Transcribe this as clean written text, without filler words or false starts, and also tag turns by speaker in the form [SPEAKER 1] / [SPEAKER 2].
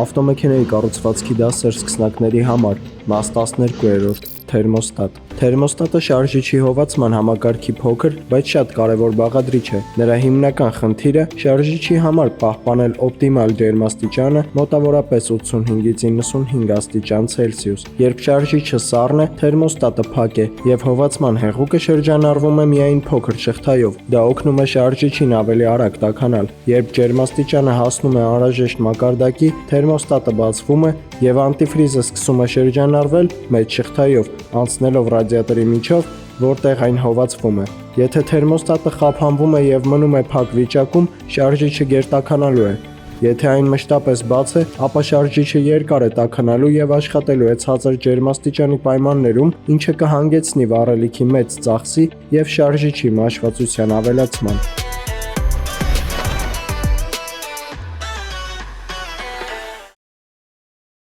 [SPEAKER 1] Ավտոմեքենայի կառուցվածքի դասեր սկսնակների համար, մաս 12-րդ, թերմոստատ։ Թերմոստատը շարժիչի հովացման համակարգի փոքր, բայց շատ կարևոր բաղադրիչ է։ Նրա հիմնական խնդիրը շարժիչի համար պահպանել օպտիմալ ջերմաստիճանը մոտավորապես 85-ից 95 աստիճան Ցելսիուս։ Երբ շարժիչը սառն է, թերմոստատը փակ է եւ հովացման հեղուկը շրջանառվում է միայն փոքր շղթայով։ Դա օգնում է շարժիչին ավելի արագ տաքանալ։ Երբ ջերմաստիճանը հասնում է անհրաժեշտ մակարդակի, թերմոստատը բացվում է եւ անտիֆրիզը սկսում է շրջանառվել մեծ շղթայով, անցնելով ռադիատորի միջով, որտեղ այն հովացվում է։ Եթե թերմոստատը խափանվում է եւ մնում է փակ վիճակում, շարժիչը գերտաքանալու է։ Եթե այն մշտապես բաց է, ապա շարժիչը երկար է տաքանալու եւ աշխատելու է ցածր ջերմաստիճանի պայմաններում, ինչը կհանգեցնի վառելիքի մեծ ծախսի եւ շարժիչի մաշվածության ավելացման։